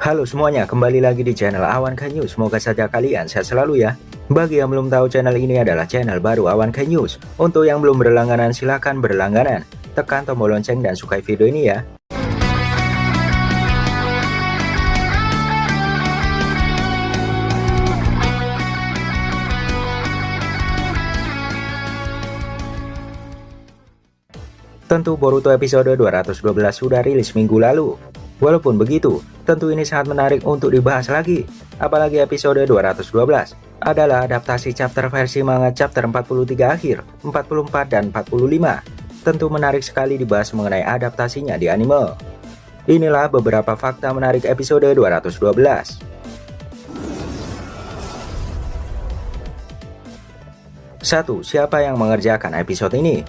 Halo semuanya, kembali lagi di channel Awan Kai News. Semoga saja kalian sehat selalu ya. Bagi yang belum tahu, channel ini adalah channel baru Awan Kai News. Untuk yang belum berlangganan, silahkan berlangganan. Tekan tombol lonceng dan sukai video ini ya. Tentu Boruto episode 212 sudah rilis minggu lalu. Walaupun begitu, tentu ini sangat menarik untuk dibahas lagi. Apalagi episode 212 adalah adaptasi chapter versi manga chapter 43 akhir, 44 dan 45. Tentu menarik sekali dibahas mengenai adaptasinya di anime. Inilah beberapa fakta menarik episode 212. 1. Siapa yang mengerjakan episode ini?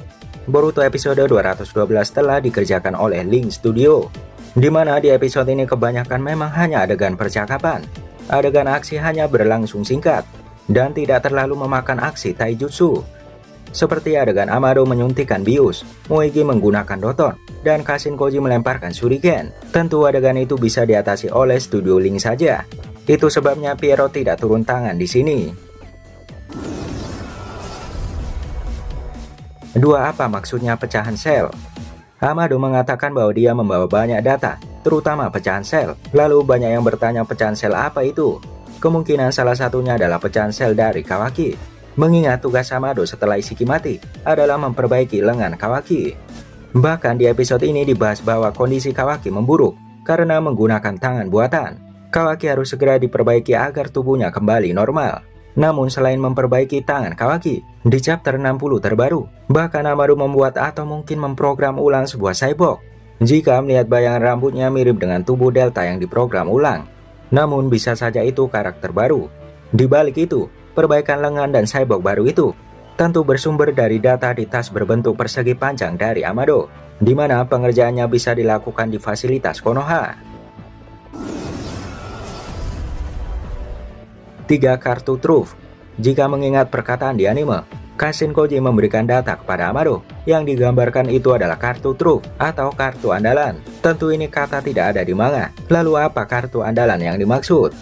Boruto episode 212 telah dikerjakan oleh Link Studio, di mana di episode ini kebanyakan memang hanya adegan percakapan. Adegan aksi hanya berlangsung singkat dan tidak terlalu memakan aksi taijutsu, seperti adegan Amado menyuntikkan bius, Moegi menggunakan doton, dan Kashin Koji melemparkan shuriken. Tentu adegan itu bisa diatasi oleh studio Link saja. Itu sebabnya Pierrot tidak turun tangan di sini. 2. Apa maksudnya pecahan sel? Amado mengatakan bahwa dia membawa banyak data, terutama pecahan sel. Lalu banyak yang bertanya pecahan sel apa itu? Kemungkinan salah satunya adalah pecahan sel dari Kawaki. Mengingat tugas Amado setelah Isshiki mati adalah memperbaiki lengan Kawaki. Bahkan di episode ini dibahas bahwa kondisi Kawaki memburuk karena menggunakan tangan buatan. Kawaki harus segera diperbaiki agar tubuhnya kembali normal. Namun selain memperbaiki tangan Kawaki, di chapter 60 terbaru, bahkan Amado membuat atau mungkin memprogram ulang sebuah cyborg. Jika melihat bayangan rambutnya mirip dengan tubuh Delta yang diprogram ulang. Namun bisa saja itu karakter baru. Di balik itu, perbaikan lengan dan cyborg baru itu tentu bersumber dari data di tas berbentuk persegi panjang dari Amado, di mana pengerjaannya bisa dilakukan di fasilitas Konoha. 3. Kartu Truth. Jika mengingat perkataan di anime, Kashin Koji memberikan data kepada Amado. Yang digambarkan itu adalah kartu Truth atau kartu andalan. Tentu ini kata tidak ada di manga. Lalu apa kartu andalan yang dimaksud?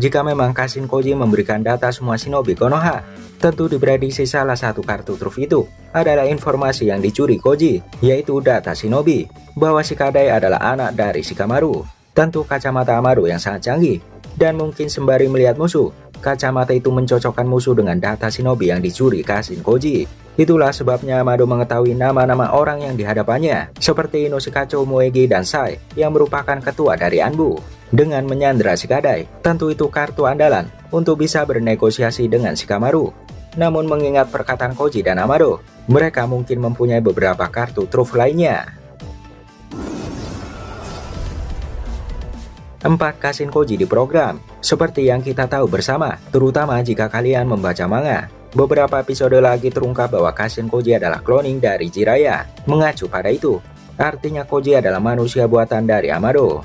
Jika memang Kashin Koji memberikan data semua shinobi Konoha, tentu diprediksi salah satu kartu Truth itu adalah informasi yang dicuri Koji, yaitu data shinobi, bahwa Shikadai adalah anak dari Shikamaru. Tentu kacamata Amado yang sangat canggih, dan mungkin sembari melihat musuh, kacamata itu mencocokkan musuh dengan data shinobi yang dicuri Kashin Koji. Itulah sebabnya Amado mengetahui nama-nama orang yang dihadapannya, seperti Inoshikacho, Moegi, dan Sai, yang merupakan ketua dari Anbu. Dengan menyandra Shikadai, tentu itu kartu andalan untuk bisa bernegosiasi dengan Shikamaru. Namun mengingat perkataan Koji dan Amado, mereka mungkin mempunyai beberapa kartu Truth lainnya. 4. Kashin Koji diprogram. Seperti yang kita tahu bersama, terutama jika kalian membaca manga, beberapa episode lagi terungkap bahwa Kashin Koji adalah cloning dari Jiraiya. Mengacu pada itu, artinya Koji adalah manusia buatan dari Amado.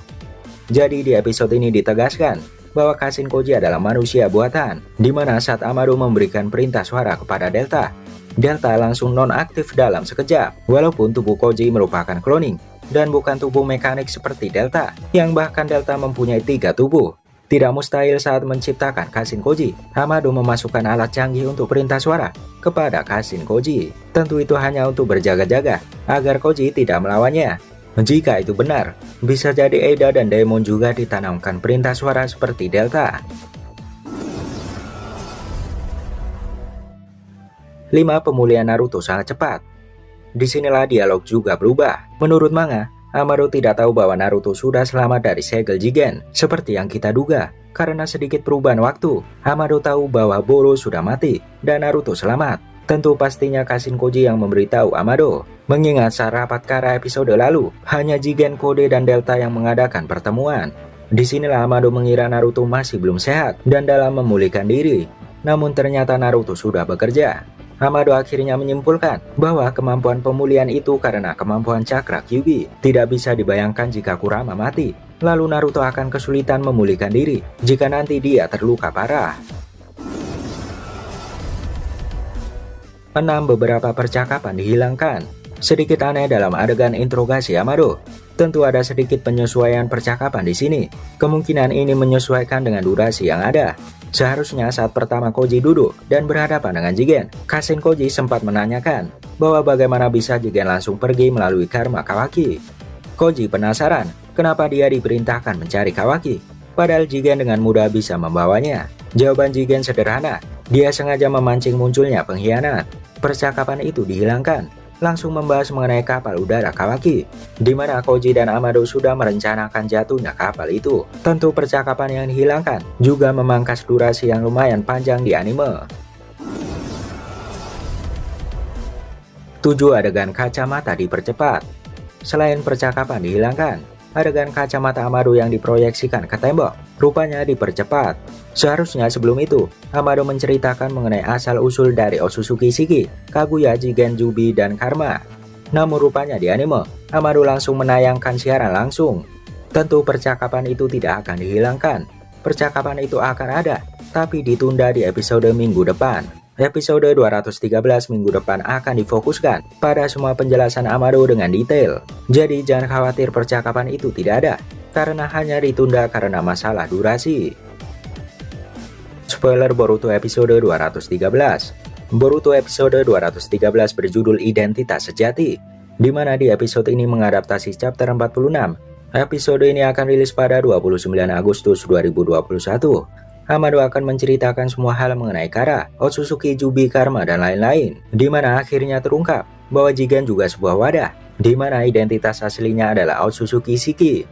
Jadi di episode ini ditegaskan bahwa Kashin Koji adalah manusia buatan, di mana saat Amado memberikan perintah suara kepada Delta, Delta langsung non-aktif dalam sekejap. Walaupun tubuh Koji merupakan cloning dan bukan tubuh mekanik seperti Delta, yang bahkan Delta mempunyai 3 tubuh. Tidak mustahil saat menciptakan Kashin Koji, Amado memasukkan alat canggih untuk perintah suara kepada Kashin Koji. Tentu itu hanya untuk berjaga-jaga agar Koji tidak melawannya. Jika itu benar, bisa jadi Eida dan Daemon juga ditanamkan perintah suara seperti Delta. 5. Pemulihan Naruto sangat cepat. Disinilah dialog juga berubah. Menurut manga, Amado tidak tahu bahwa Naruto sudah selamat dari segel Jigen, seperti yang kita duga. Karena sedikit perubahan waktu, Amado tahu bahwa Boro sudah mati, dan Naruto selamat. Tentu pastinya Kashin Koji yang memberitahu Amado. Mengingat saat rapat Kara episode lalu, hanya Jigen, Kode, dan Delta yang mengadakan pertemuan. Disinilah Amado mengira Naruto masih belum sehat, dan dalam memulihkan diri. Namun ternyata Naruto sudah bekerja. Amado akhirnya menyimpulkan bahwa kemampuan pemulihan itu karena kemampuan cakra Kyuubi. Tidak bisa dibayangkan jika Kurama mati, lalu Naruto akan kesulitan memulihkan diri jika nanti dia terluka parah. 6. Beberapa percakapan dihilangkan. Sedikit aneh dalam adegan interogasi Amado. Tentu ada sedikit penyesuaian percakapan di sini. Kemungkinan ini menyesuaikan dengan durasi yang ada. Seharusnya saat pertama Koji duduk dan berhadapan dengan Jigen, Kasen Koji sempat menanyakan bahwa bagaimana bisa Jigen langsung pergi melalui karma Kawaki. Koji penasaran kenapa dia diperintahkan mencari Kawaki, padahal Jigen dengan mudah bisa membawanya. Jawaban Jigen sederhana, dia sengaja memancing munculnya pengkhianat. Percakapan itu dihilangkan, langsung membahas mengenai kapal udara Kawaki, di mana Koji dan Amado sudah merencanakan jatuhnya kapal itu. Tentu percakapan yang dihilangkan juga memangkas durasi yang lumayan panjang di anime. 7. Adegan kacamata dipercepat. Selain percakapan dihilangkan, adegan kacamata Amado yang diproyeksikan ke tembok rupanya dipercepat. Seharusnya sebelum itu, Amado menceritakan mengenai asal-usul dari Otsutsuki Shiki, Kaguya, Jigen, Jubi, dan Karma. Namun rupanya di anime, Amado langsung menayangkan siaran langsung. Tentu percakapan itu tidak akan dihilangkan. Percakapan itu akan ada, tapi ditunda di episode minggu depan. Episode 213 minggu depan akan difokuskan pada semua penjelasan Amado dengan detail. Jadi jangan khawatir percakapan itu tidak ada, karena hanya ditunda karena masalah durasi. Spoiler Boruto episode 213. Boruto episode 213 berjudul Identitas Sejati, di mana di episode ini mengadaptasi chapter 46. Episode ini akan rilis pada 29 Agustus 2021. Amado akan menceritakan semua hal mengenai Kara, Otsutsuki, Jubi, Karma, dan lain-lain, di mana akhirnya terungkap bahwa Jigen juga sebuah wadah, di mana identitas aslinya adalah Otsutsuki Shiki.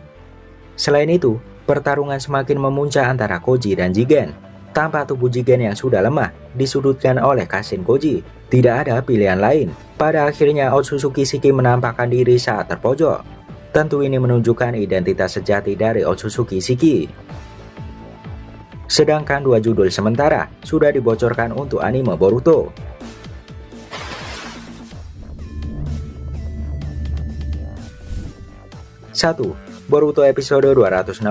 Selain itu, pertarungan semakin memuncak antara Koji dan Jigen. Tanpa tubuh Jigen yang sudah lemah disudutkan oleh Kasen Koji, tidak ada pilihan lain. Pada akhirnya Otsutsuki Shiki menampakkan diri saat terpojok. Tentu ini menunjukkan identitas sejati dari Otsutsuki Shiki. Sedangkan 2 judul sementara sudah dibocorkan untuk anime Boruto. 1. Boruto episode 216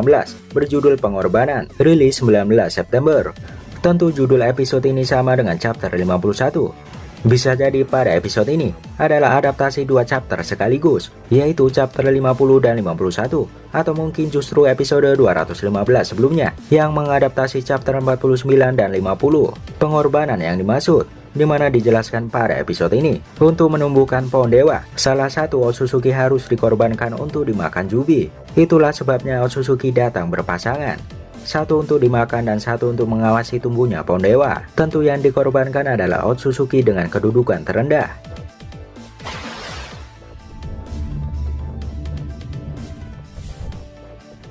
berjudul Pengorbanan, rilis 19 September. Tentu judul episode ini sama dengan chapter 51. Bisa jadi pada episode ini adalah adaptasi 2 chapter sekaligus, yaitu chapter 50 dan 51, atau mungkin justru episode 215 sebelumnya yang mengadaptasi chapter 49 dan 50. Pengorbanan yang dimaksud, di mana dijelaskan pada episode ini, untuk menumbuhkan pohon dewa, salah satu Otsutsuki harus dikorbankan untuk dimakan Jubi. Itulah sebabnya Otsutsuki datang berpasangan, satu untuk dimakan dan satu untuk mengawasi tumbuhnya pohon dewa. Tentu yang dikorbankan adalah Otsutsuki dengan kedudukan terendah.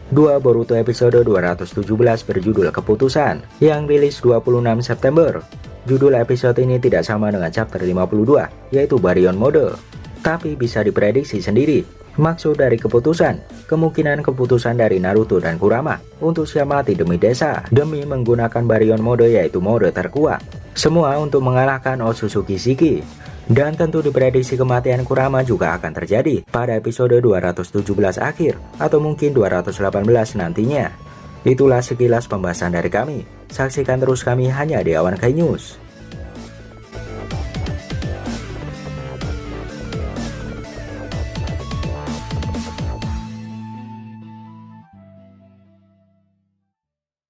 2. Boruto episode 217 berjudul Keputusan, yang rilis 26 September. Judul episode ini tidak sama dengan chapter 52, yaitu Baryon Mode, tapi bisa diprediksi sendiri. Maksud dari keputusan, kemungkinan keputusan dari Naruto dan Kurama untuk siap mati demi desa, demi menggunakan Baryon Mode, yaitu mode terkuat. Semua untuk mengalahkan Otsutsuki Shiki. Dan tentu diprediksi kematian Kurama juga akan terjadi pada episode 217 akhir, atau mungkin 218 nantinya. Itulah sekilas pembahasan dari kami. Saksikan terus kami hanya di Awan Kai News.